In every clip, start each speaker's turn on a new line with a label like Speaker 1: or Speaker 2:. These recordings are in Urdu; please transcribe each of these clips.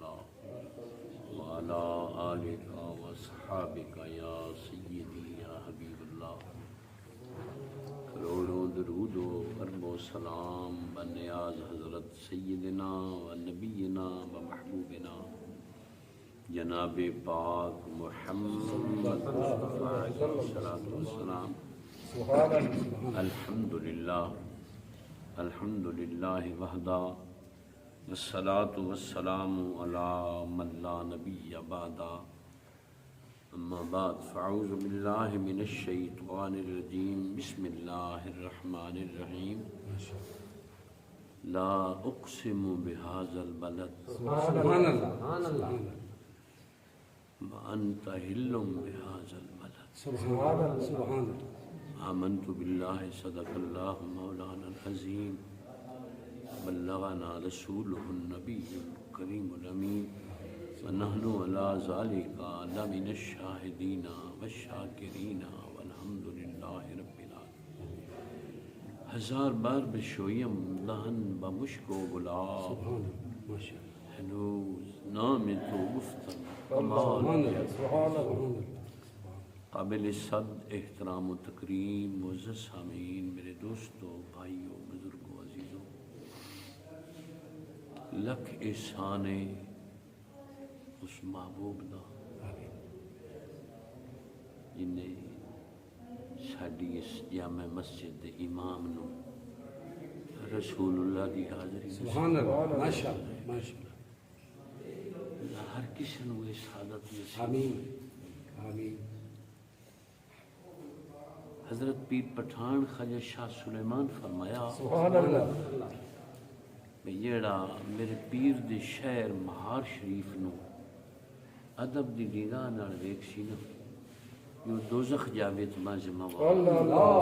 Speaker 1: الله وعلى آلك وصحابك يا سيدي يا حبيب الله کروڑوں درود و عرب و سلام بنیاز حضرت سیدنا و نبینا و محبوبنا جناب پاک محمد مصطفیٰ علیہ الصلوۃ والسلام. الحمد للہ وحدہ والصلاة والسلام علی من لا نبی بعدہ. اما بعد فاعوذ باللہ من الشیطان الرجیم. بسم اللہ الرحمن الرحیم. لا اقسم بهذا البلد
Speaker 2: سبحان اللہ
Speaker 1: وانت حل بهذا البلد.
Speaker 2: سبحان اللہ
Speaker 1: آمنت باللہ صدق اللہ مولانا العظیم بلغنا رسولہ النبی الکریم الامین ونحن علی ذلک لمن الشاہدین والشاکرین والحمد للہ رب العالمین. ہزار بار بشویم لہن بمشک و گلاب ہنوز نام تو گفتم قابل صد احترام و تکریم معزز سامعین، میرے دوستوں، بھائیوں، بزرگوں، عزیزوں، لکھ احسان اس محبوب دا جنہیں ساڈی اس جامع مسجد دے امام نو رسول اللہ دی حاضری
Speaker 2: سبحان اللہ ماشاء اللہ ماشاء
Speaker 1: اللہ ہر کسی نو اس سعادت نصیب.
Speaker 2: آمین آمین.
Speaker 1: حضرت پیر پٹھان خواجہ شاہ سلیمان فرمایا
Speaker 2: سبحان اللہ
Speaker 1: کہ جیڑا میرے پیر دے شہر مہار شریف نو ادب دی نگاہ نال ویکھ سی نا یوں دوزخ جاوے تو ماں ذمہ وار.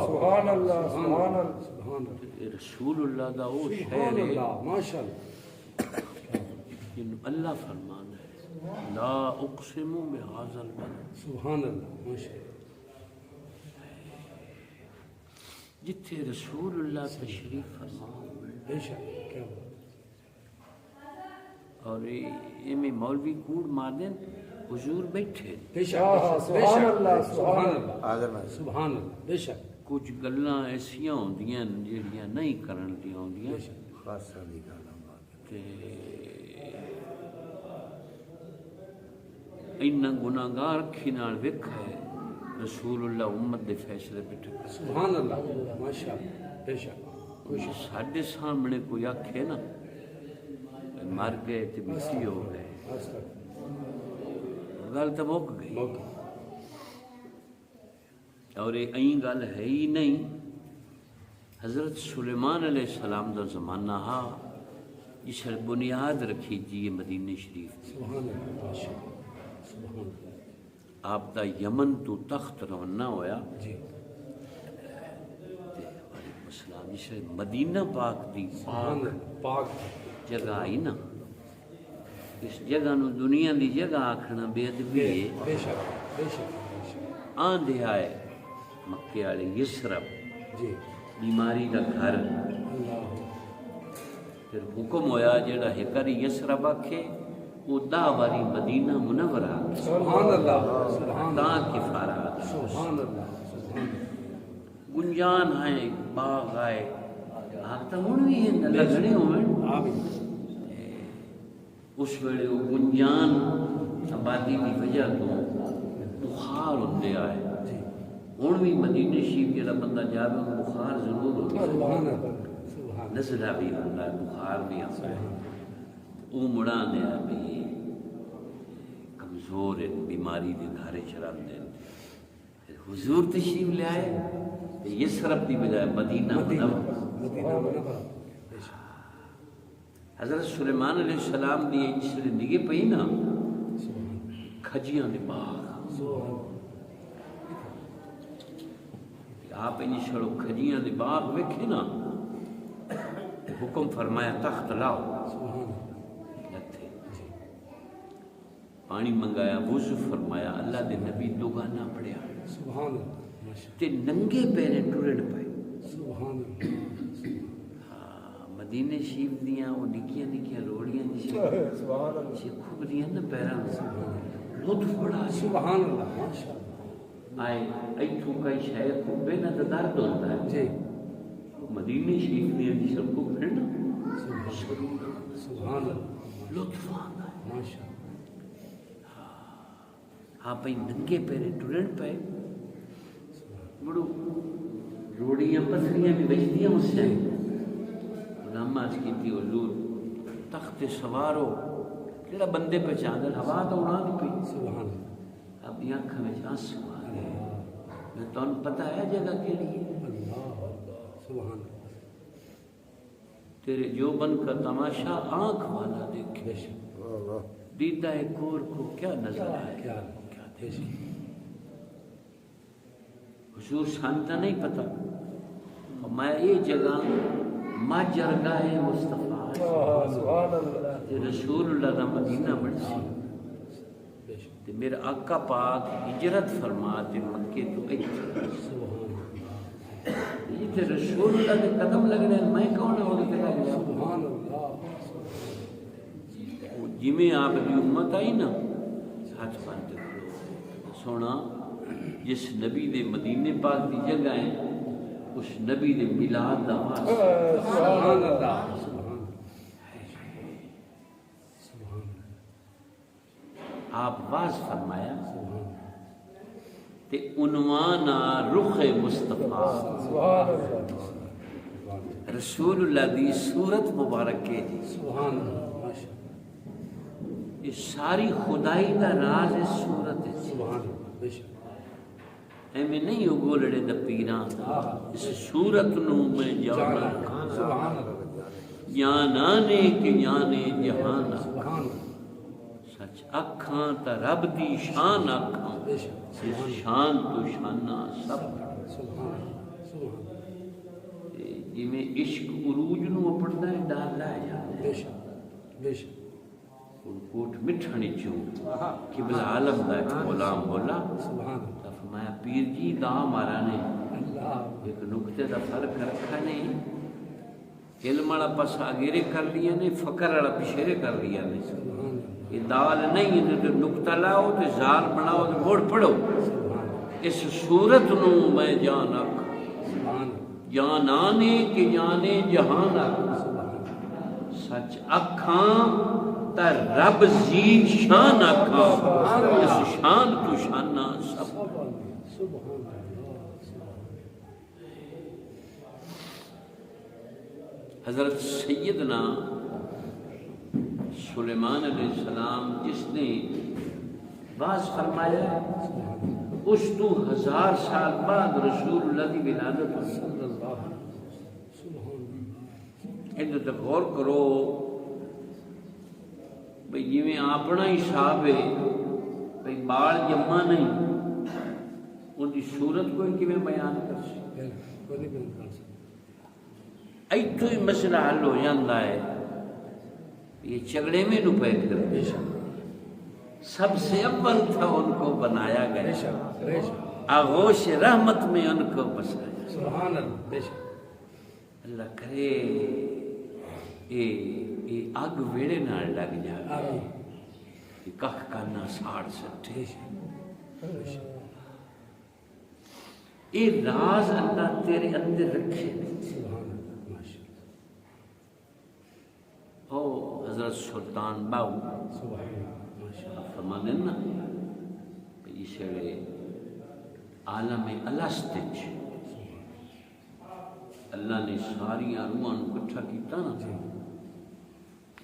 Speaker 2: سبحان اللہ سبحان اللہ سبحان اللہ.
Speaker 1: رسول اللہ دا او شہر
Speaker 2: سبحان
Speaker 1: ہے
Speaker 2: اللہ ماشاء اللہ.
Speaker 1: جنوں اللہ فرمان ہے لا اقسم بهذا البلد.
Speaker 2: سبحان اللہ ماشاء اللہ.
Speaker 1: جتھے رسول اللہ تشریف فرما
Speaker 2: بے شک کیا بات.
Speaker 1: اور یہ میں مولوی کوڑ مار دیں حضور بیٹھے
Speaker 2: بے شک سبحان اللہ سبحان اللہ سبحان اللہ. بے شک
Speaker 1: کچھ گلاں ایسیاں ہوندیاں جہڑیاں نہیں کرن دیاں ہوندیاں تے اینا گناہگار اکھی نال ویکھا ہے رسول اللہ امت دے فیصلے پہ ٹھکا.
Speaker 2: سبحان اللہ ماشاء اللہ. بے شک
Speaker 1: ساڈے سامنے کوئی آکھے نا مر گئے تے مٹی ہو گئے گل تو مک گئی. اور یہ این گل ہے ہی نہیں. حضرت سلیمان علیہ السلام دا زمانہ ہا جس نے بنیاد رکھی تھی یہ مدینہ شریف دی.
Speaker 2: سبحان اللہ ماشاء اللہ سبحان اللہ.
Speaker 1: آپ دا یمن تو تخت روانہ ہویا
Speaker 2: جی
Speaker 1: وعلیکم السلام. جس نے مدینہ پاک دی
Speaker 2: سبحان اللہ پاک
Speaker 1: جگہ آئی نا اس جگہ نو دنیا دی جگہ آکھنا بے ادبی ہے.
Speaker 2: بے شک بے شک بے شک.
Speaker 1: آندھے آئے مکے والے یسرب
Speaker 2: جی
Speaker 1: بیماری دا گھر.
Speaker 2: اللہ
Speaker 1: پھر حکم ہویا جیڑا ہکری یسرب آکھے وہ دا واری مدینہ منورہ آکھے
Speaker 2: سبحان اللہ سبحان
Speaker 1: تا
Speaker 2: اللہ
Speaker 1: کفارہ
Speaker 2: سبحان اللہ سبحان اللہ.
Speaker 1: گنجان آئے باغ آئے آکھتا ہون بھی ہیں لگنے ہوئے.
Speaker 2: آمین.
Speaker 1: اس ویلے وہ گنجان آبادی کی وجہ تو بخار ہوتے آئے.
Speaker 2: جی
Speaker 1: ہوں بھی مدینہ شریف جڑا بندہ جاوے وہ بخار ضرور ہوتا ہے.
Speaker 2: سبحان اللہ سبحان اللہ.
Speaker 1: نزلہ بھی ہوتا ہے بخار بھی آتا ہے. وہ مڑا دیا بھی کمزور ہے بیماری دے گھارے چرام دے حضور تشریف لے آئے یسرب دی بجائے مدینہ منورہ.
Speaker 2: مدینہ منورہ. بے شک
Speaker 1: حضرت سلیمان علیہ السلام دی جس نے نگے پئی نا کھجیاں دے باغ آپ انہی چھڑو کھجیاں دے باغ ویکھے نا حکم فرمایا تخت لاؤ. لتھے پانی منگایا وضو فرمایا اللہ دے نبی دو گانا پڑھیا
Speaker 2: سبحان اللہ ماشاء
Speaker 1: تے ننگے پیرے ٹرن پئے.
Speaker 2: سبحان اللہ.
Speaker 1: مدینے شریف دیاں وہ نکیاں نکیاں روڑیاں جس یہ خوب نہیں ہے نا پیران لطف بڑا
Speaker 2: سبحان اللہ ماشاءاللہ
Speaker 1: آئے ایتھوں کا شہر کو بے نہ درد ہوتا ہے
Speaker 2: جی
Speaker 1: مدینے شریف نے جی سب کو پھرنا
Speaker 2: سبحان اللہ
Speaker 1: لطف آتا ہے
Speaker 2: ماشاءاللہ
Speaker 1: ہاں بھائی ننگے پیرے ٹرن پہ بڑو روڑیاں پتھریاں بھی بجدیاں اس سے نماز کی تھی حضور تخت سوارو کیڑا بندے پہ چاندر ہوا تو اڑا نہیں پئی
Speaker 2: سبحان اللہ
Speaker 1: اب یہ آنکھ میں آنسو آ گئے میں تو ان پتہ ہے جگہ کے لیے
Speaker 2: اللہ سبحان اللہ
Speaker 1: تیرے جوبن کا تماشا آنکھ والا دیکھے
Speaker 2: بے شک
Speaker 1: دیدہ کور کو کیا نظر آئے
Speaker 2: کیا بے شک
Speaker 1: حضور شانتا نہیں پتا میں یہ جگہ ماجرگاہ مصطفیٰ رسول اللہ دا مدینہ بڑھا
Speaker 2: بے شک
Speaker 1: تے میرا آقا پاک ہجرت فرما تے مکے تو ایتھے
Speaker 2: سبحان
Speaker 1: یہ تے رسول اللہ دے قدم لگ رہے ہیں میں کون ہے وہ تے لگ گیا
Speaker 2: سبحان اللہ
Speaker 1: جی میں آپ کی امت آئی نا ہاتھ باندھ کھڑو سونا جس نبی دے مدینے پاک دی جگہ ہے اس نبی دے میلاد دا واسطہ
Speaker 2: سبحان اللہ سبحان
Speaker 1: آپ واز فرمایا تے عنوان رخ مصطفیٰ رسول اللہ دی صورت مبارک کے جی
Speaker 2: سبحان اللہ ماشاءاللہ
Speaker 1: یہ ساری خدائی دا راز اس صورت ہے
Speaker 2: سبحان اللہ بے شک
Speaker 1: ایمیں نہیں ہو گولڑے دا پیران اس صورت نو میں جانا
Speaker 2: سبحان اللہ
Speaker 1: جانانے کے جانے جہانا
Speaker 2: سبحان اللہ
Speaker 1: سچ اکھاں تا رب دی شان اکھاں
Speaker 2: بے شک
Speaker 1: اس شان تو شانہ سب
Speaker 2: سبحان اللہ سبحان اللہ
Speaker 1: جی میں عشق عروج نو پڑھتا ہے ڈال لائے جانے
Speaker 2: بے شک بے شک
Speaker 1: ان کوٹ مٹھانی چوں قبل عالم دا ایک غلام بولا
Speaker 2: سبحان اللہ
Speaker 1: تو فرمایا پیر جی دا ہمارا نے
Speaker 2: اللہ
Speaker 1: ایک نکتے دا فرق رکھا نہیں علم والا پس آگیرے کر لیا نے فقر والا پچھیرے کر لیا نے
Speaker 2: سبحان اللہ
Speaker 1: یہ دال نہیں ہے تو نکتہ لاؤ تو زال بناؤ تو موڑ پڑھو
Speaker 2: سبحان اللہ
Speaker 1: اس صورت نو میں جان اکھ
Speaker 2: سبحان اللہ
Speaker 1: جانانے کے جانے جہان اکھ سچ اکھاں تا رب زی شان اکھاں اس شان تو شانہ سب
Speaker 2: سبحان اللہ
Speaker 1: حضرت سیدنا سلیمان علیہ السلام جس نے باز فرمایا اس تو 1000 سال بعد رسول اللہ کی ولادت ہوئی
Speaker 2: صلی اللہ سبحان اللہ
Speaker 1: ادھر تک غور کرو بھئی جی میں اپنا ہی صاحب ہے بھئی بال جمع نہیں ان کی صورت کو کہ میں بیان کر سکتا
Speaker 2: کوئی نہیں بیان کر سکتا
Speaker 1: ایتھو ہی مسئلہ حل ہو جاتا ہے یہ جھگڑے میں نو پہ کر
Speaker 2: بے شک
Speaker 1: سب سے اول تھا ان کو بنایا
Speaker 2: بے
Speaker 1: گیا
Speaker 2: شک بے شک
Speaker 1: آغوش رحمت میں ان کو بسایا
Speaker 2: سبحان اللہ بے شک
Speaker 1: اللہ کرے اے آگ ویڑے نال لگ جائے
Speaker 2: آمین
Speaker 1: یہ کخ کرنا ساڑ سٹھے
Speaker 2: بے شک بے شک
Speaker 1: اے راز اللہ تیرے اندر رکھے
Speaker 2: سبحان اللہ ماشاءاللہ
Speaker 1: او حضرت سلطان باو
Speaker 2: سبحان اللہ ماشاءاللہ
Speaker 1: فرمانے نا کہ اسے عالم الستج اللہ نے ساری روحاں نو اکٹھا کیتا نا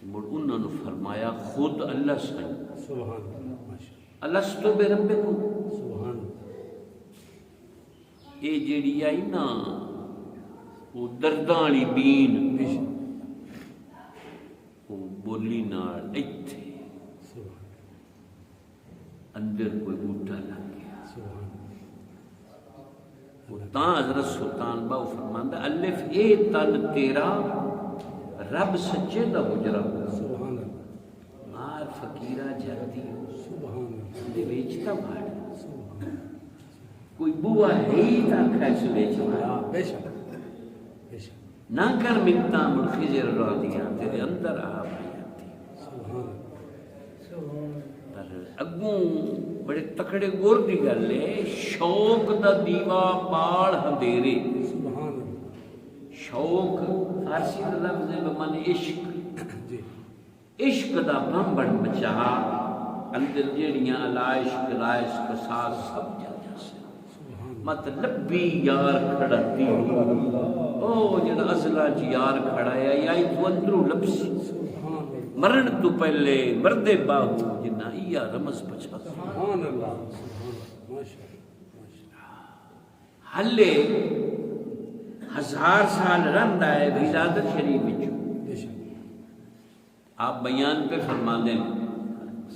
Speaker 1: مڑ انہاں نو فرمایا خود اللہ سن
Speaker 2: سبحان اللہ ماشاءاللہ
Speaker 1: الستو بے ربکم
Speaker 2: سبحان اللہ
Speaker 1: اے جیڑی آئی نا وہ درداں والی بین
Speaker 2: بے شک
Speaker 1: وہ بولی نال ایتھے
Speaker 2: سبحان
Speaker 1: اندر کوئی بوٹا لگ گیا
Speaker 2: سبحان
Speaker 1: وہ تاں حضرت سلطان باو فرماندہ الف اے تن تیرا رب سچے دا حجرا
Speaker 2: سبحان اللہ
Speaker 1: مار فقیرہ جاتی ہو
Speaker 2: سبحان اللہ
Speaker 1: دے بیچتا بھاڑ
Speaker 2: سبحان
Speaker 1: کوئی بوا ہے ہی تا خیس بیچ
Speaker 2: اللہ بے شک بے شک
Speaker 1: نہ کر ملتا مرخزر را دیا تیرے اندر آ بھائی جاتی پر اگوں بڑے تکڑے گور دی گل ہے، شوق دا دیوا بال اندھیرے. شوق فارسی دا لفظ ہے بمعنی عشق. عشق دا بمبڑ بچا اندر جیڑیاں علائشق رائش قصاص سب جل جاسے. مطلب بھی یار کھڑا دی او جڑا اصلہ چ یار کھڑا ہے یا تو اندروں لبسی مرن تو پہلے مردے باہو جنہ یا رمز بچا.
Speaker 2: سبحان اللہ ماشاءاللہ.
Speaker 1: حلے 1000 سال رہندا ہے ولادت شریف وچ. آپ بیان پہ فرما دیں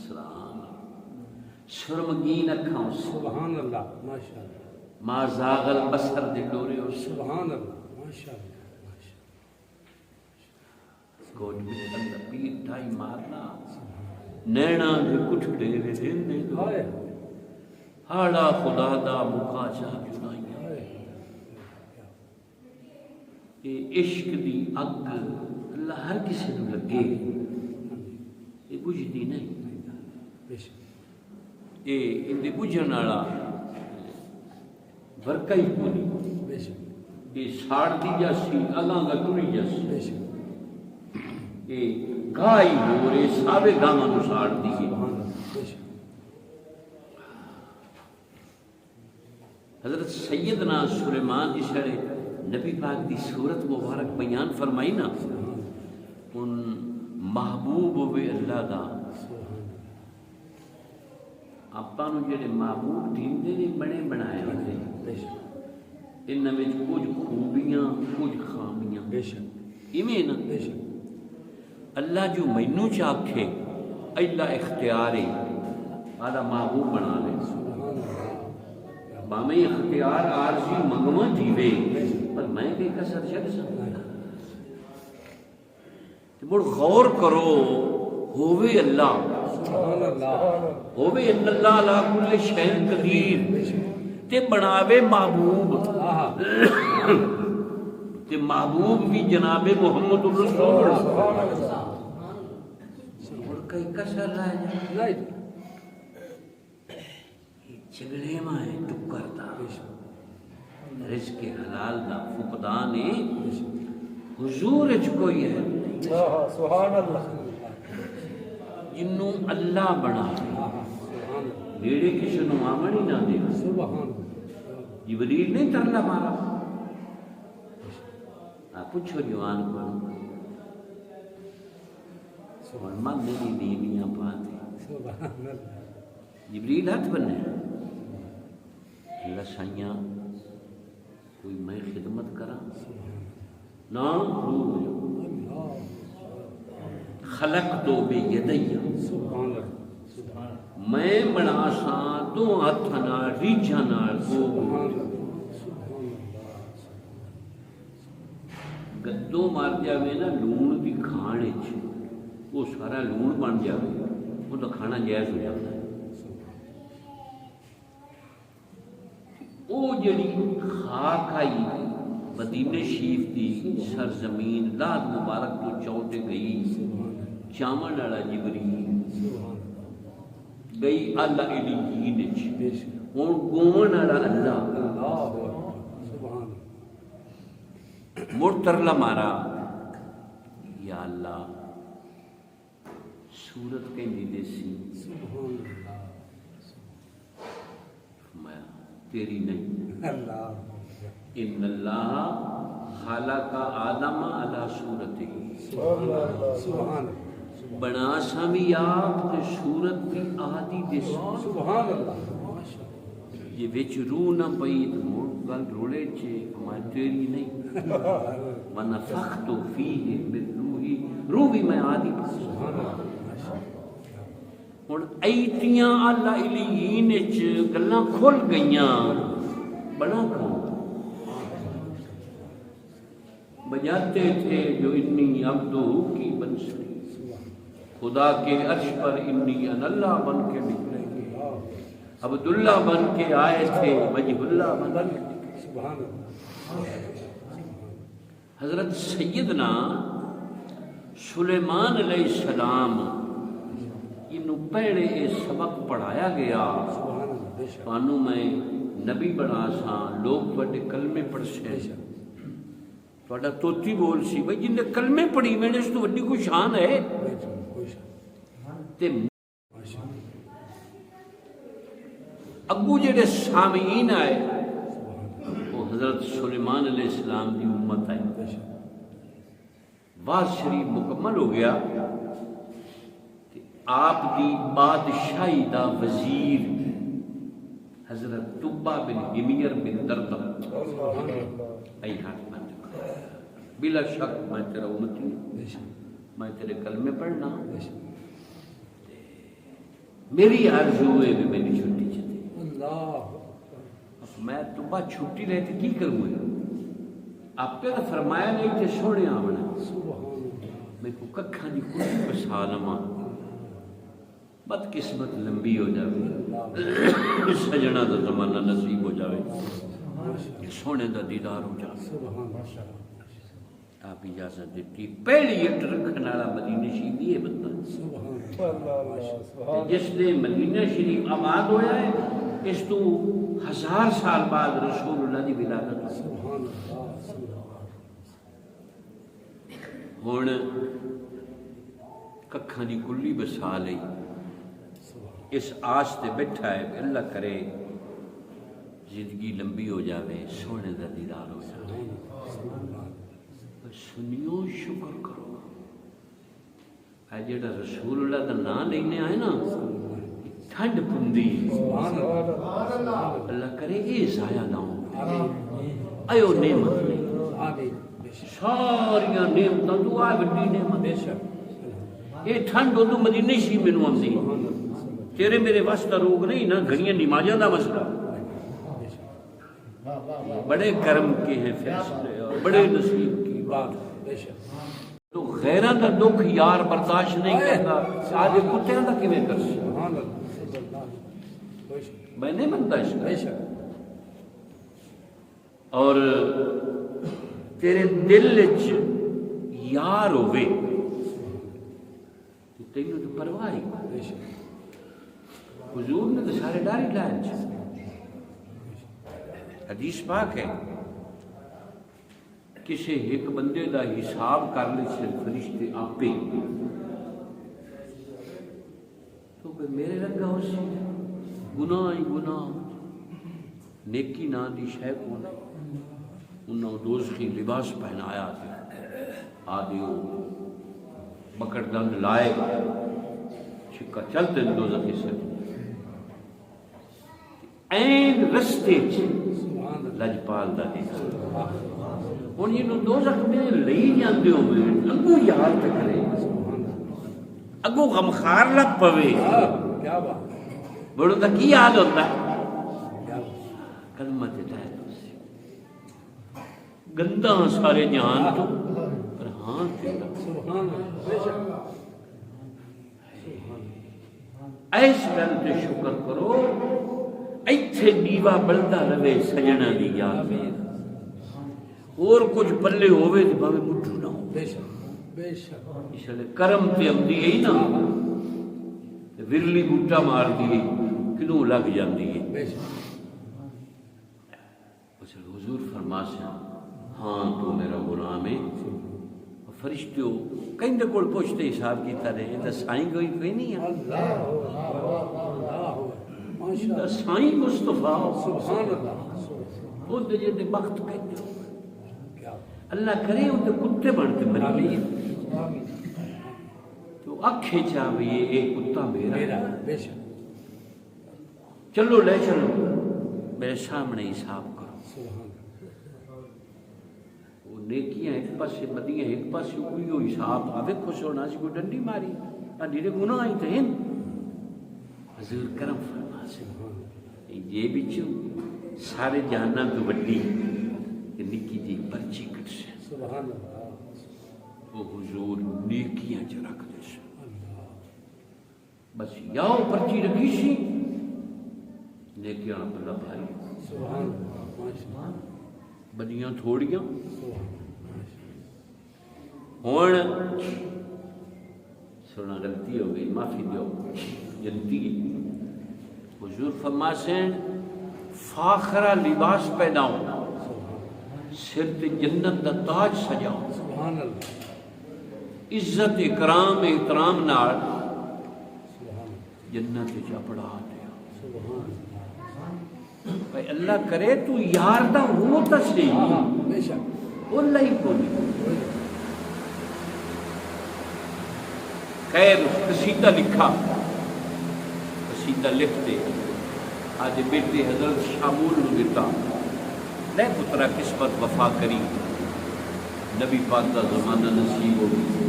Speaker 1: سلام شرمگین اکھاں.
Speaker 2: سبحان اللہ ماشاءاللہ.
Speaker 1: ما زاغ البصر دے ڈورے ہو.
Speaker 2: سبحان اللہ ماشاءاللہ.
Speaker 1: کوٹ میں اندر پیر ٹائی مارنا نینا دے کٹھڑے وے دیندے دو ہاڑا خدا دا مکا چا جنائیاں. یہ عشق دی اگ اللہ ہر کسی نو لگے یہ بجھدی نہیں. یہ اندے بجھن والا برکہ ہی پوری. یہ ساڑ دی جاسی اگاں گا ٹری جاسی. یہ گائی ہو رہے ساوے گاواں نو ساڑ دی. حضرت سیدنا سلیمان اشارے نبی پاک دی صورت مبارک بیان فرمائی نا ان محبوب ہوئے اللہ دا. آپاں نو جڑے محبوب دیندے نے بڑے بنائے ہوندے ان وچ کچھ خوبیاں کچھ خامیاں. ایویں نا اللہ جو مینوں چاکھے اللہ اختیار ہے آدھا محبوب بنا لے. بامی اختیار عارضی منگواں جیوے پر میں کہ کسر چڑھ سکتا. مڑ غور کرو ہووے اللہ ہووے ان اللہ علی کل شیء قدیر تے بناوے محبوب تے محبوب بھی جناب محمد الرسول اور کئی کسر رائے چگڑے ماں ٹکر دا رزق حلال دا فقدان حضور اچ کوئی ہے
Speaker 3: سبحان اللہ.
Speaker 1: جنوں اللہ بنا نیڑے کسی نو آمن ہی نہ دے. جبریل نہیں ترلا مارا. آپ پوچھو جوان کو من نہیں دیویاں پاتے جبریل ہاتھ بنے اللہ سائیاں کوئی میں خدمت کرا نا خلق تو بے یدیہ میں بنا سا دو ہاتھ نال ریجھا نال گدو مار جاوے نا لون دی کھانے چ وہ سارا لون بن جاوے وہ تو کھانا جائز ہو جاتا ہے. وہ جڑی خاک آئی مدینہ شریف دی سرزمین لاد مبارک تو چوٹے گئی چامن والا جبریل گئی اللہ علیین وچ ہن گون والا اللہ مڑ ترلا مارا یا اللہ صورت کہندی دیسی میں تیری نہیں. ان اللہ خلق آدم علی صورتہ بنا سامی آپ تے صورت بھی آدھی دیسی. یہ وچ روح نہ پئی تو مڑ گل روڑے چے میں تیری نہیں ونفخت فیہ من روحی روح بھی میں آدھی پاس. ہن ایتیاں اللہ علیین وچ گلاں کھل گئیاں بنا کھا بجاتے تھے جو انی عبدہ کی بنسری خدا کے عرش پر انی ان اللہ بن کے نکلیں گے عبداللہ بن کے آئے تھے وجہ اللہ بن کے
Speaker 2: سبحان اللہ.
Speaker 1: حضرت سیدنا سلیمان علیہ السلام انہوں پہلے یہ سبق پڑھایا گیا تانوں میں نبی بنا سا لوگ تواڈے کلمے پڑھ سے تواڈا توتی بول سی بھئی جن نے کلمے پڑھی میں نے اس تو وڈی کوئی شان ہے تے اگو جڑے سامعین آئے وہ حضرت سلیمان علیہ السلام دی امت ہے واز شریف مکمل ہو گیا آپ دی بادشاہی دا وزیر حضرت طبہ بن حمیر بن دردم ای ہاتھ میں بلا شک میں تیرا امتی ہوں میں تیرے کلمے پڑھنا میری آرزو ہے کہ میری چھٹی چلے میں طبہ چھٹی رہتی کی کروں گا آپ پہ فرمایا نہیں کہ سونے آمنا میں کو ککھا دی کچھ بسالما بد قسمت لمبی ہو جاوے سجنہ دا زمانہ نصیب ہو جاوے سونے دا دیدار ہو جاوے آپ اجازت دیتی پہلی اٹ رکھنے والا مدینہ شریف یہ بندہ جس نے مدینہ شریف آباد ہویا ہے اس تو 1000 سال بعد رسول اللہ دی ولادت ہن ککھاں دی کلی بسا لئی اس آس تے بیٹھا ہے کہ اللہ کرے زندگی لمبی ہو جاوے سونے دا دیدار ہو جاوے سنیو شکر کرو اے جڑا رسول اللہ دا نام لینے آئے نا ٹھنڈ پندی اللہ کرے یہ ضائع نہ ہو ایو نعمت نہیں ساریاں نعمتاں تو آ وڈی نعمت یہ ٹھنڈ ہو تو مدینے شی مینوں آندی تیرے میرے واسطہ روک نہیں نا گھڑیاں نمازاں دا مسئلہ بڑے کرم کے ہیں فیصلے اور بڑے نصیب کی بات تو غیراں دا دکھ یار برداشت نہیں کرتا آج کتےاں دا کیویں کرسی میں نہیں منتا اس کا اور تیرے دل وچ یار ہوے تے تینوں تے پرواہ ہی حضور نے تو سارے ڈاری لائن حدیث پاک ہے کسی ایک بندے دا حساب کر لے صرف فرشتے آپے تو کہ میرے لگا ہو سی گناہ ہی گناہ نیکی نہ دی شے کو انہوں دوزخی لباس پہنایا آدھیو بکڑ دند لائے چھکا چلتے دوزخی سے این رستے لجپال دا دیکھا ہوں یہ دوزخ میں لئی جاندے ہو میں اگو یاد کرے اگو غمخار لگ پوے بڑوں دا کی یاد ہوتا ہے کلمت لائے گندہ سارے جہان تو پر ہاں تیرا ایس گل تے شکر کرو ایتھے دیوا بلدا رہے سجنا دی یاد میں اور کچھ پلے ہوئے تو بھاوے مٹھو نہ ہو بے شک اس لئے کرم تے امدی ہے نا ورلی بوٹا مار دی کنوں لگ جاندی ہے حضور فرما سے ہاں تو میرا غلام ہے فرشتوں کہیں دے کول پوچھتے حساب کیتا رہے تو سائیں کوئی نہیں ہے سائیں مصطفیٰ سبحان اللہ وہ دے جے وقت کہتے ہو اللہ کرے ان کتے بنتے مری تو اکھے چاہے ایک کتا میرا چلو لے چلو میرے سامنے حساب کرو وہ نیکیاں ایک پاسے بدیاں ایک پاسے کوئی ہو حساب آوے خوش ہونا سی کوئی ڈنڈی ماری نیرے گناہ آئی تھے حضور کرم فرما سے یہ بچو سارے جہانا تو بڑی نکی جی پرچی کٹ سے سبحان اللہ وہ حضور نیکیاں چ رکھ دے سے بس یاو پرچی رکھی سی نیکیاں اللہ بھائی سبحان اللہ بدیاں تھوڑیاں ہون سونا غلطی ہو گئی معافی دیو جنتی حضور فرماسیں فاخرہ لباس پہناؤ سر تے جنت دا تاج سجاؤ
Speaker 2: سبحان اللہ
Speaker 1: عزت اکرام احترام نال
Speaker 2: سبحان
Speaker 1: جنت چپڑا دیا
Speaker 2: سبحان
Speaker 1: بھائی اللہ کرے تو یار دا ہو تا صحیح
Speaker 2: بے شک
Speaker 1: اللہ ہی کوئی خیر قصیدہ لکھا قصیدہ لکھ دے آج بیٹے حضرت شامول نو دیتا لے پترا قسمت وفا کری نبی پاک دا زمانہ نصیب ہو گئی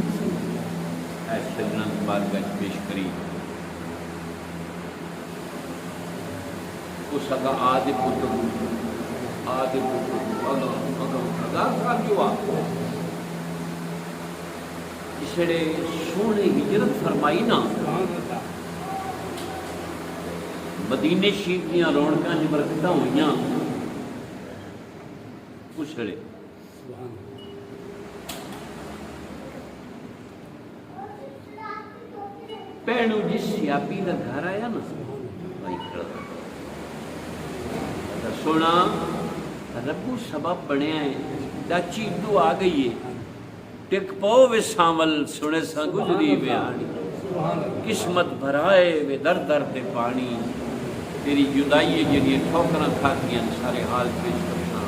Speaker 1: اے شرنت بارگاہ پیش کری اس اگا آدھے پتر اگا کیوں آ اسڑے سونے ہجرت فرمائی نا مدینے شریف دیاں رونقاں دی برکتاں ہوئیاں اسڑے پہنو جس سیاپی دا گھر آیا نا بھائی کھڑا سونا ربو سبب بنیا ہے ڈاچی دو آ گئی ہے ٹک پاؤ وے سانول سنے سا گزری وے آنی قسمت بھرائے وے در در دے پانی تیری جدائی جنہیں ٹھوکرا کھاتیاں سارے حال پیش کرنا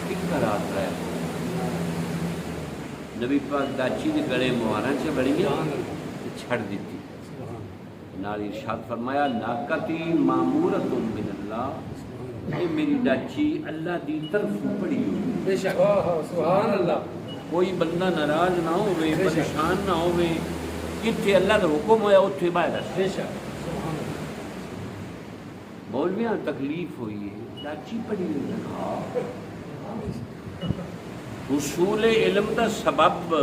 Speaker 1: ایک رات رہے نبی پاک ڈاچی دے گڑے مواراں سے بڑی چھڑ دیتی نال ارشاد فرمایا ناقتی مامورۃ من اللہ اے میری ڈاچی اللہ دی طرف پڑی ہوئی
Speaker 2: بے شک سبحان اللہ
Speaker 1: کوئی بندہ ناراض نہ ہوئے پریشان نہ ہوئے جتھے اللہ کا حکم ہویا اتھے باہر
Speaker 2: بے شک
Speaker 1: مولویاں تکلیف ہوئی ہے ڈاچی پڑی ہوئی حصول علم دا سبب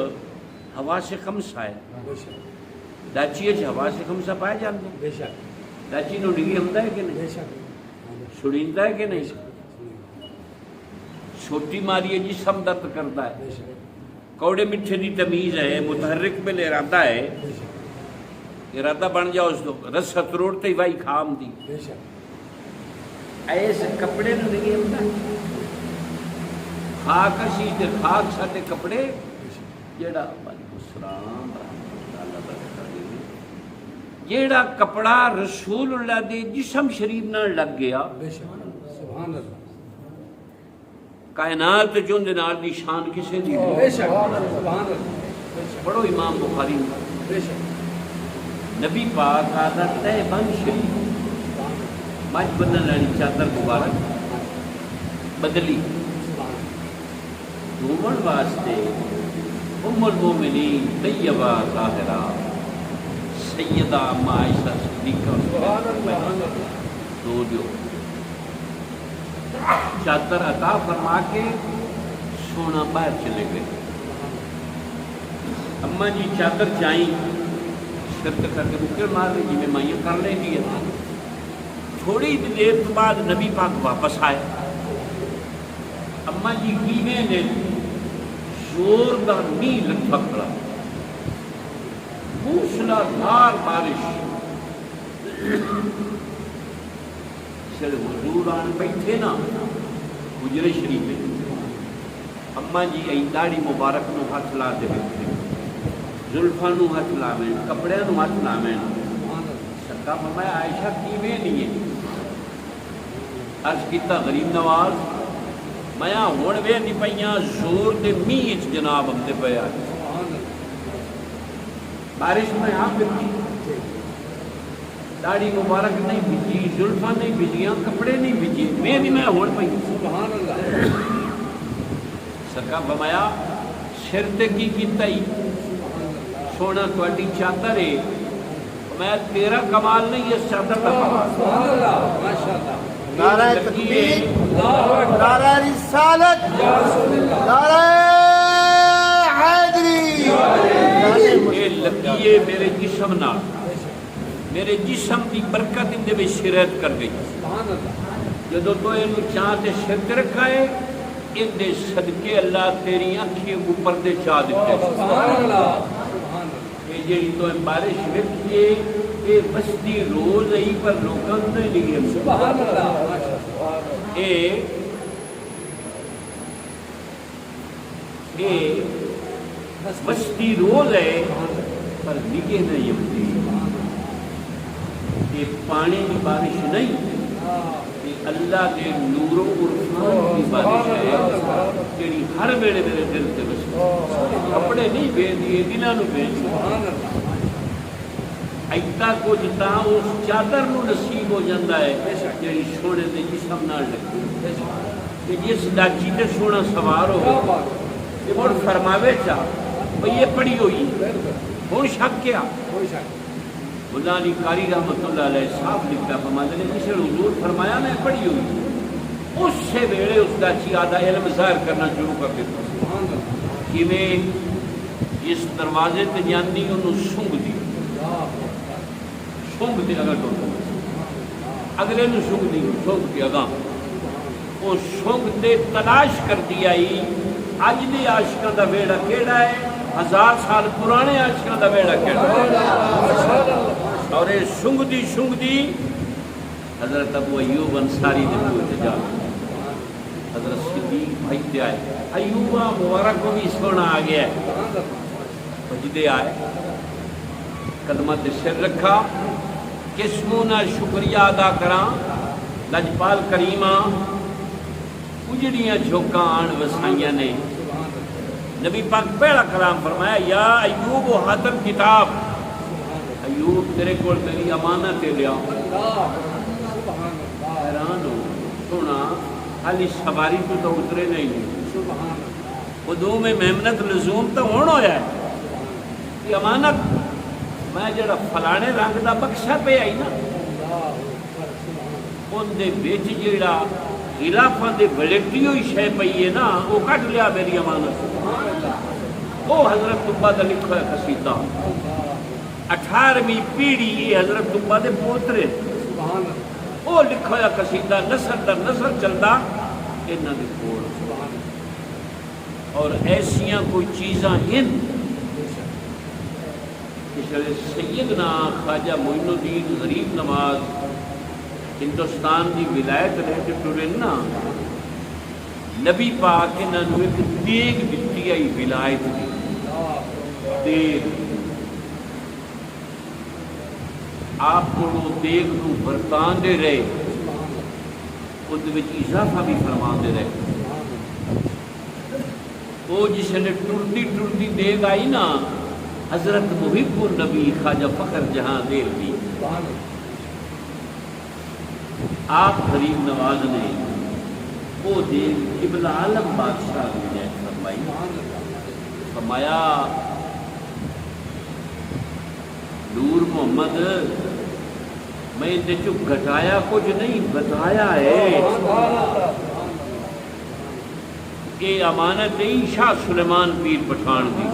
Speaker 1: حواس خمسہ ہے
Speaker 2: بے شک
Speaker 1: ڈاچی حواس خمسہ پائے جاندے
Speaker 2: بے شک
Speaker 1: ڈاچی نو ڈگی ہمدا ہے کہ نہیں
Speaker 2: بے شک
Speaker 1: سڑیندا ہے کہ نہیں چھوٹی ماری ہے جسم درد کرتا ہے
Speaker 2: بے شک
Speaker 1: کوڑے میٹھے دی تمیز ہے متحرک میں ارادہ ہے
Speaker 2: بے شک
Speaker 1: ارادہ بن جاؤ اس دو رست روڑتے ہی بھائی کھام دی
Speaker 2: بے شک
Speaker 1: ایسے کپڑے نو نہیں ہمدا خاک اسی تے خاک ساتے کپڑے جیڑا علیہ السلام رحمۃ اللہ برکاتہ جیڑا کپڑا رسول اللہ دے جسم شریف نال لگ گیا
Speaker 2: بے شک سبحان اللہ
Speaker 1: کائنات جون دے نال دی شان کسے دی
Speaker 2: بے شک سبحان اللہ
Speaker 1: پڑھو امام بخاری
Speaker 2: بے شک
Speaker 1: نبی پاک آدھا تے بن شریف مجھ بنن لانی چادر مبارک بدلی دومن واسطے ام المومنین طیبہ طاہرہ سیدہ عائشہ صدیقہ
Speaker 2: سبحان اللہ
Speaker 1: دو جو چادر عطا فرما کے سونا باہر چلے گئے اماں جی چادر چاہیں شرط کر کے مکر مار رہی جی میں مائیں کر لیں گی تھوڑی دیر تو بعد نبی پاک واپس آئے اماں جی کیویں نے زوردار نہیں لٹھا پڑا موسلا دھار بارش سر حضور آن بیٹھے نا حجرے شریف میں اماں جی ای داڑھی مبارک نو ہاتھ لا دے بیٹھے زلفاں نو ہاتھ لاویں کپڑے نو ہاتھ لاویں سکا فرمایا عائشہ کیویں نہیں ہے عرض کیتا غریب نواز میاں ہن وے نہیں پئیاں زور دے میچ جناب ہم دے پیا بارش میں آپ بھیجی داڑھی مبارک نہیں بھیجی زلفاں نہیں بھیجیاں کپڑے نہیں بھیجے میں نہیں میں ہون پئی
Speaker 2: سبحان اللہ
Speaker 1: سکا فرمایا سر تے کی کیتا ہی سونا تواڈی چادر ہے میں تیرا کمال نہیں اس چادر کا کمال
Speaker 2: سبحان اللہ ماشاءاللہ
Speaker 3: نعرہ تکبیر نعرہ رسالت نعرہ حیدری
Speaker 1: یہ لگیے میرے جسم نال میرے جسم کی برکت ان دے میں شرایت کر گئی
Speaker 2: سبحان اللہ
Speaker 1: جدو تو ان چاہتے شرط رکھائے ان دے صدقے اللہ تیری آنکھیں اوپر دے چاہ دیتے
Speaker 2: سبحان اللہ سبحان اللہ
Speaker 1: یہ جیڑی تو بارش ویکھیے یہ بستی روز ہی پر لوگوں نے نہیں
Speaker 2: سبحان اللہ
Speaker 1: یہ بستی روز ہے پر نگے نہیں ہوتی. یہ پانی کی بارش نہیں، یہ اللہ کے نور و عرفان کی بارش ہے جیڑی ہر ویلے میرے دل سے بستی. کپڑے نہیں بھیج دیے، دلوں کو بھیج ایتا کچھ تا اس چادر نو نصیب ہو جاتا ہے جیڑی سونے کے جسم نال لگی کہ جس ڈاچی تے سونا سوار ہو یہ مڑ فرماوے چاہ بھئی یہ پڑی ہوئی ہوں شک کیا. اللہ علی قاری رحمت اللہ علیہ صاحب لکھتا فرماتے نے جسے حضور فرمایا میں پڑھی ہوئی اس سے ویڑے اس ڈاچی آدھا علم ظاہر کرنا شروع کر دیتا کہ میں اس دروازے تے جاندی انہوں سنگ دی سنگ دی اگر تو اگلے نو سنگ دی سنگ دی اگاں وہ سنگ دے تلاش کر دیا ہی اج دے عاشقاں دا ویڑا کیڑا ہے 1000 سال پرانے عاشقاں دا ویڑا کیڑا ہے. اور یہ سنگ دی حضرت ابو ایوب انصاری دے کوتے جا حضرت صدیق بھائی تے آئے ایوبہ مبارک کو بھی سونا آ گیا ہے بجدے آئے قدمہ تے سر رکھا کسمونا شکریہ ادا کراں لجپال کریمہ اجڑیاں جھوکاں آن وسائیاں نے. نبی پاک پہلا کلام فرمایا یا ایوب و حاتم کتاب ایوب تیرے کول میری امانت لیا. حیران ہو سونا خالی سواری تو اترے نہیں خودوں میں محنت لزوم تو ہونا ہویا ہے کہ امانت میں جڑا فلانے رنگ دا بخشا پہ آئی نا ان دے بیچ جڑا غلافاں دے ولیٹی ہوئی شے پئی ہے نا وہ کٹ لیا میری امانت. وہ حضرت تبا دا لکھا ہے قصیدہ 18ویں پیڑھی یہ حضرت تبا دے پوترے وہ لکھا ہے قصیدہ نسل در نسل چلدا انہاں دے کول. اور ایسیاں کوئی چیزاں ہیں کہ سیدنا خواجہ معین الدین غریب نواز ہندوستان دی ولایت رہ کے ٹرے نا نبی پاک انہاں نوں ایک دیگ دتی آئی ولایت دی دیگ آپ کو دیگ نو برتان دے رہے اس وچ اضافہ بھی فرما دے رہے. وہ جس نے ٹرتی دیگ آئی نا حضرت محب النبی خواجہ فخر جہاں دیر دی آپ غریب نواز نے وہ دیکھ قبلہ عالم بادشاہ نے فرمایا نور محمد میں نے جو گھٹایا کچھ نہیں بتایا ہے کہ امانت نہیں شاہ سلیمان پیر پٹھان دی.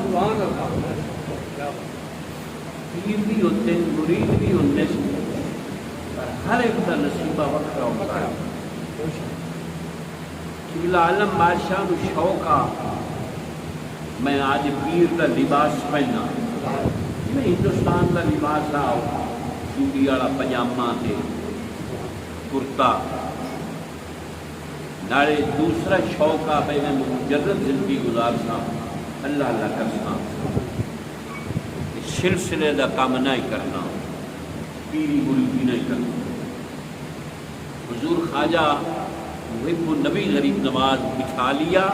Speaker 1: پیر بھی ہوتے ہیں مرید بھی ہوتے ہیں ہر ایک کا نصیبہ وقت ہوتا ہے. قبلہ عالم بادشاہ کو شوق آ میں آج پیر کا لباس پہنا میں ہندوستان کا لباس آؤ چوڑی والا پجامہ تے کرتا نارے دوسرا شوق آ پہ میں مجرد زندگی گزار سا اللہ اللہ کرنا سلسلے کا کام نہیں کرنا پیری مریدی نہیں کرنا. حضور خواجہ محب النبی غریب نواز بچھا لیا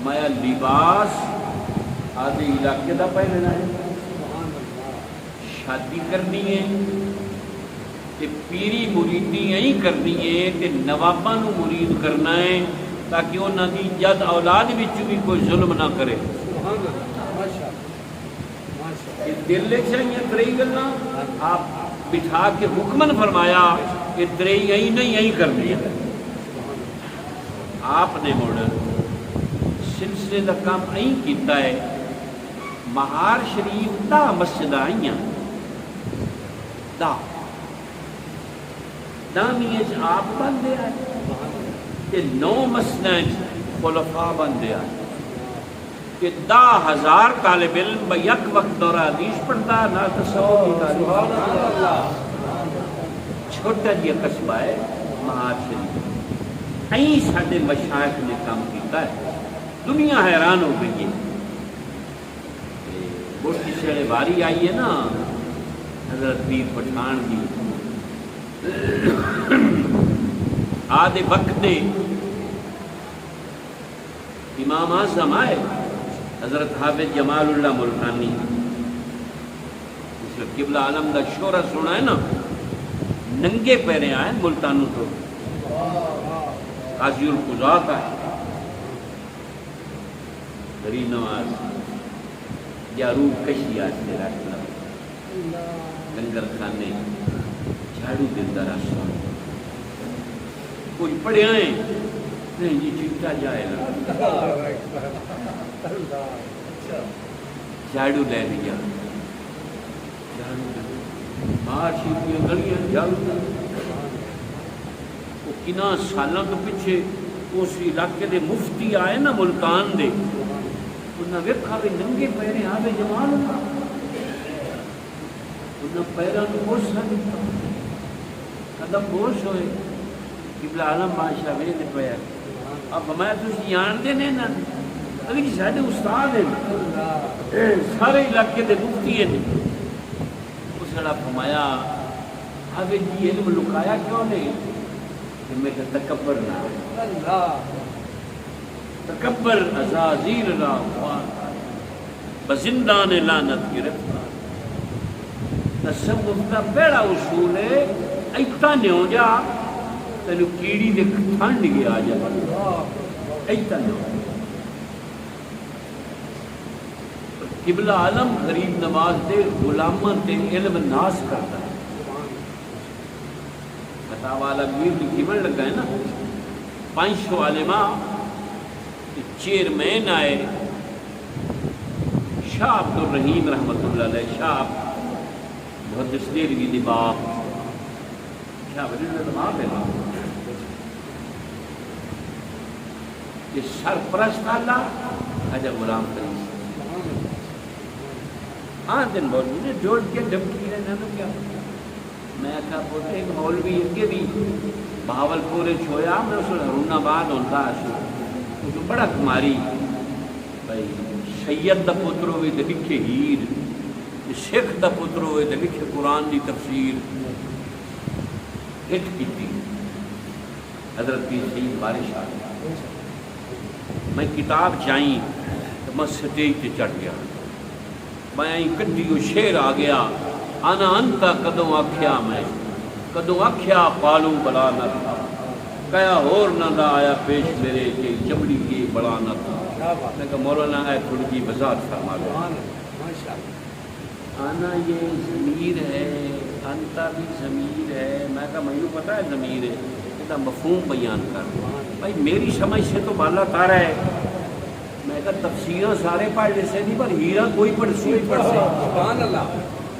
Speaker 1: مایا لباس آدھے علاقے دا پہننا ہے شادی کرنی ہے تے پیری مریدی یہیں کرنی ہے تے نواباں نو مرید کرنا ہے تاکہ انہاں دی جد اولاد وچ بھی کوئی ظلم نہ کرے. دل چاہیے ترئی گلنا آپ بٹھا کے حکمن فرمایا کہ ترئی یہیں نہیں یہیں کرنی ہے. آپ نے مڑ سلسلے کا کام یہیں کیتا ہے. مہار شریف دا مسجد آئیاں دا دامیج آپ بندے آئے کہ 9 مسجد خلفاء بندے آئے کہ 10,000 طالب علم یک وقت دورہ حدیث پڑھتا نہ تصوف کی تعلیم. چھوٹا جی قصبہ ہے مہار شریف، این ساڈے مشائخ نے کام کیتا ہے، دنیا حیران ہو گئی ہے. بہت کسی ویلے باری آئی ہے نا حضرت پیر پٹھان کی آدھے وقت دے امام اعظم آئے حضرت حافظ جمال اللہ ملتانی، اس وقت قبلہ عالم دا شورہ سنا ہے نا، ننگے پیرے آئے ملتانوں تو قاضی القضات آئے، غری نواز یا روح کشی آستے رکھنا لنگر خانے جھاڑو دیتا راستا کچھ پڑے آئے نہیں جی چکتا جائے گا، جھاڑو لے لیا، باہر شیپیاں گلیاں جھاڑو. وہ کنا سالوں تو پیچھے اس علاقے دے مفتی آئے نا ملتان دے، انہاں ویکھا بھی ننگے پیرے آوے جمال اللہ، انہاں پیراں نوں بوسا دتا، قدم بوس ہوئے. قبلہ عالم بادشاہ ویکھ پیا، اب فرمایا تسی جانتے نے نا اگر جی ساڈے استاد ہیں سارے علاقے دے مفتی ہیں. اس نے فرمایا آوے جی علم لکایا کیوں نہیں؟ کہ میں تکبر نہ تکبر عزازیل را بزندان لعنت گرفتار. تصوف کا پہلا اصول ہے ایتا نیو جا تینو کیڑی دے ٹھنڈ گیا جا، ایتا نیو. قبلہ عالم غریب نواز دے غلاماں تے علم ناز کرتا ہے. فتح والا میر کی کیمن لگا ہے نا 500 عالماء چیئرمین آئے شاہ عبد الرحیم رحمۃ اللہ علیہ، شاہ محدث دہلوی دی باپ شاہ ولی اللہ باپ ہے یہ سرپرست اللہ اجا غلام کریم دن مولوی نے جوڑ کے ڈبکی رہنا تو کیا. میں کہا پوتے ایک مولوی اگے بھی بہاول پورے چھویا میں اس ہرون آباد ہوتا اس بڑا کماری بھائی سید دا پتر ہوئے تو لکھے ہیر، سکھ دا پتر ہوئے تو لکھے قرآن دی تفسیر. ہٹ کی تھی حضرت پیر سید بارش آ گئی، میں کتاب چاہیے تو میں سٹیج تے چڑھ گیا، میں کٹی وہ شیر آ گیا آنا انتا کدوں آکھیا میں کدوں آکھیا پالوں بلا نہ تھا کیا ہور نہ دا آیا پیش میرے کہ چمڑی کی بڑا نہ تھا. میں کہا مولانا ہے تھوڑی جی وضاحت فرما دو. آنا یہ ضمیر ہے، انتا بھی ضمیر ہے. میں کہا مجھے پتا ہے ضمیر ہے، یہ مفہوم بیان کر بھائی میری سمجھ سے تو بالا تارا ہے. میں کہا تفسیریں سارے پڑھ لے سے نہیں پر ہیرا کوئی پڑھ سے پڑھ سے.
Speaker 2: سبحان اللہ،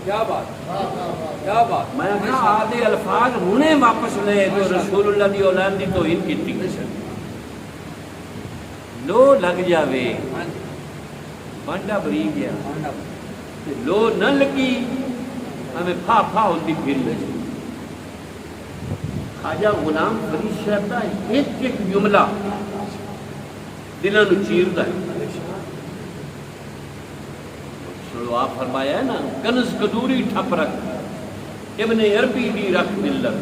Speaker 2: کیا بات کیا بات.
Speaker 1: میں کہا آدھے الفاظ ہونے واپس لے تو رسول اللہ دی اولاد دی توہین کیتی لو لگ جاوے بانڈا بری گیا لو نہ لگی ہمیں پھا پھا ہوتی پھر لگی. خواجہ غلام فرید صاحب دا ایک ایک جملہ دلوں نو چیردا ہے. سنو آپ فرمایا ہے نا کنز کدوری ٹھپ رکھ ابن عربی دی رکھ ملت.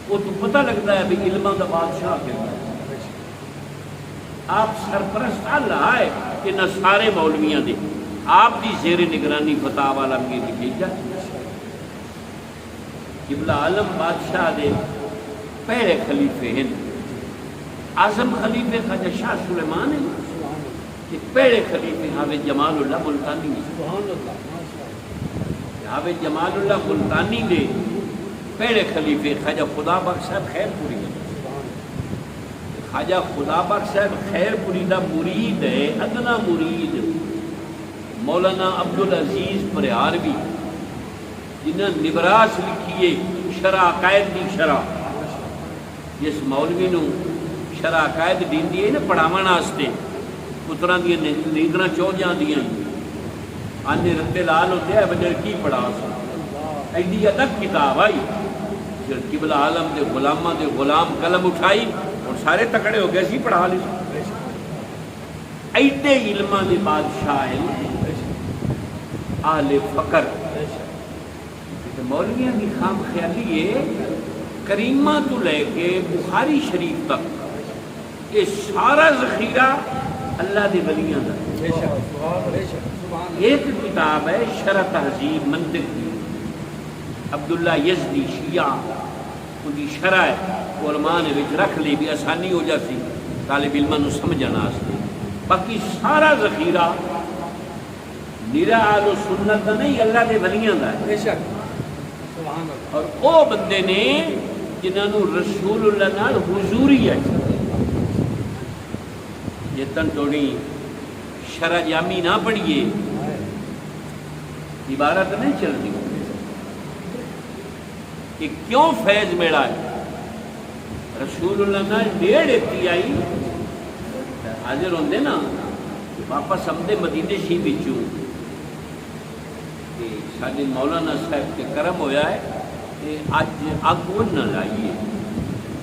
Speaker 1: وہ تو پتہ لگتا ہے بھی علماں دا بادشاہ کہتا ہے. آپ سرپرست اللہ آئے کہ نہ سارے مولویاں دے آپ دی زیر نگرانی فتح والا میر لکھی جائے. قبلہ عالم بادشاہ دے پہلے خلیفے ہیں، اعظم خلیفے خواجہ شاہ سلیمان ہیں کہ پہلے خلیفے حافظ جمال اللہ ملتانی ہیں. حافظ جمال اللہ ملتانی دے پہلے خلیفے خواجہ خدا بخش صاحب خیر پوری ہیں. خواجہ خدا بخش صاحب خیر پوری دا مرید ہے، ادنا مرید مولانا عبدالعزیز پریاروی جنہاں نبراس لکھیے شرع عقائد دی شرع. جس مولوی نو شرع عقائد دیندی ہے نا پڑھاون واسطے پتران دیا نیندرہ چو جاندیاں آنے رتے لال ہوتے ہیں بجر کی پڑھا سا ایڈی الگ کتاب آئی پھر قبلہ عالم دے غلامہ دے غلام قلم اٹھائی اور سارے تکڑے ہو گئے سی پڑھا لی ایڈے علمہ دے بادشاہ اہل فقر مولویاں کی خام خیالی ہے کریمہ تو لے کے بخاری شریف تک یہ سارا ذخیرہ اللہ دے ولیاں دا ایک کتاب ہے شرح تہذیب منطق کی عبداللہ یزدی شیعہ ان کی شرح ہے علماء نے وچ رکھ لی بھی آسانی ہو جاتی طالب علماں نو سمجھنا آستے باقی سارا ذخیرہ نیرا آل و سنت دا نہیں اللہ دے ولیاں دا ہے اور او بندے نے جنہوں رسول اللہ نال حضوری ہے یہ تن توڑی شرع جامی نہ پڑھیے عبارت نہیں چلتی کہ کیوں فیض میڑا ہے رسول اللہ نال ڈیڑھ ایتی آئی حاضر ہوندے نا واپس ہم دے مدینے شی بچوں کہ ساڑھے مولانا صاحب کے کرم ہویا ہے کہ آج اگ نہ لائیے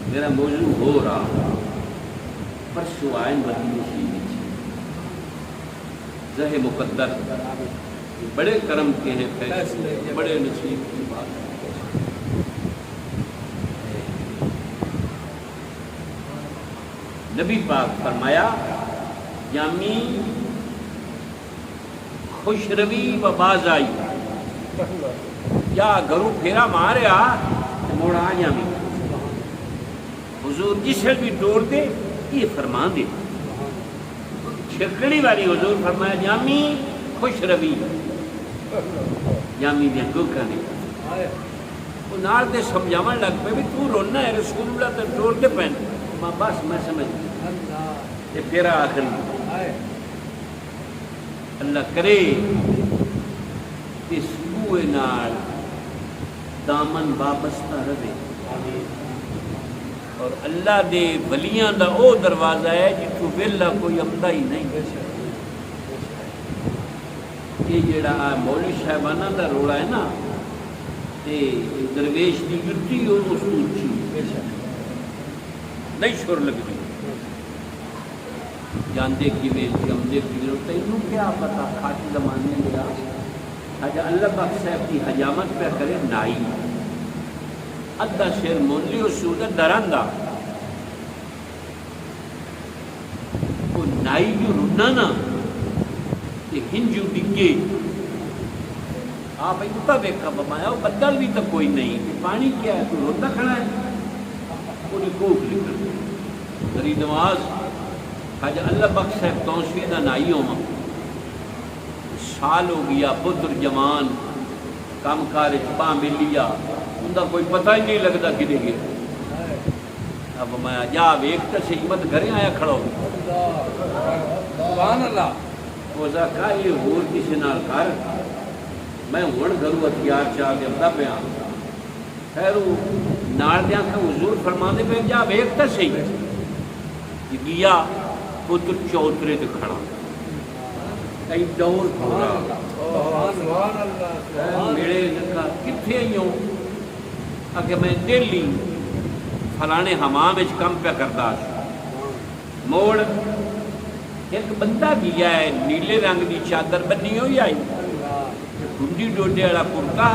Speaker 1: میرا موضوع ہو رہا پرسو آئین مدینے شی بچوں زہ مقدر بڑے کرم کے ہیں فیصلے بڑے نصیب کی بات ہے نبی پاک فرمایا یامی خوش روی و باز آئی یا گرو پھیرا مارے موڑا آ جامی حضور جسے بھی ٹور دے یہ فرمان دے چھکڑی والی حضور فرمایا جامی خوش روی جامی دیا گوکا نے وہ نار دے سمجھاون لگ پہ بھی تو رونا ہے رسول اللہ تے ٹور دے پہن ماں بس میں سمجھ یہ پھیرا آخری اللہ کرے اس کوئے نال دامن وابستہ رہے اور اللہ دے ولیاں دا او دروازہ ہے جتو ویلا کوئی امدہ ہی نہیں یہ جڑا مولوی صاحبانہ دا روڑا ہے نا درویش دی جتی اور اس کو اچھی نہیں شور لگتی جاندے کی ویلتی امدے کی ویلتی انہوں کیا پتا خاطی زمانے لیا حجا اللہ پاک صاحب کی حجامت پہ کرے نائی ادھا شیر مونلی و سودہ درندہ وہ نائی جو رنا نا یہ ہنجو ڈگے آپ ایتا بیکھا بمایا وہ بدل بھی تک کوئی نہیں پانی کیا ہے تو روتا کھڑا ہے پوری کوک لکھا دری نواز حاجہ اللہ بخش صاحب توسیدہ نائی ہوں سال ہو گیا پتر جوان کام کار چپاں ملیا ان کا کوئی پتہ ہی نہیں لگتا کدے گیا اب میں جا ویکتا سے ہمت گھریں آیا کھڑا ہو
Speaker 2: سبحان اللہ
Speaker 1: وہ کہا یہ ہور کسی نال کر میں ہون گھروں ہتھیار چاہ کے بتا پہ خیر وہ نال دیاں کا حضور فرما دے پہ جا ویکتا سے گیا پتر چوترے تے کھڑا کئی دور پورا میرے لکھا کتھے ہی ہوں کہ میں دلی فلانے حمام وچ کم پہ کرتا موڑ ایک بندہ گیا ہے نیلے رنگ دی چادر بنی ہوئی آئی گنڈی ڈوڈے والا کرتا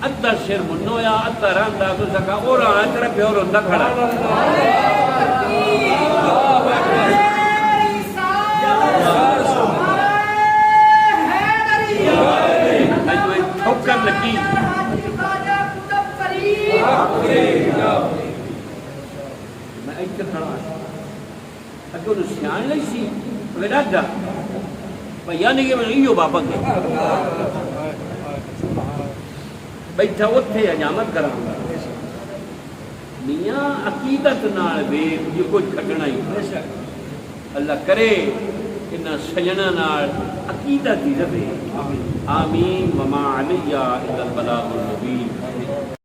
Speaker 1: ادھا سر منویا ادھا رندا تو سکا اور آن تیرا پیور ہوندہ کھڑا ٹھوکر لگی میں ایک کھڑا اگر انہوں سیان لئی سی میرا جا بھیا نہیں کہ میں نہیں ہو بابا کے بیٹھا اتھے حجامت کرا میاں عقیدت نال ویکھ یہ کوئی کھٹنا ہی اللہ کرے انہاں سجنا نال عقیدت ہی رہے آمین وما علیہ الا البلاغ المبین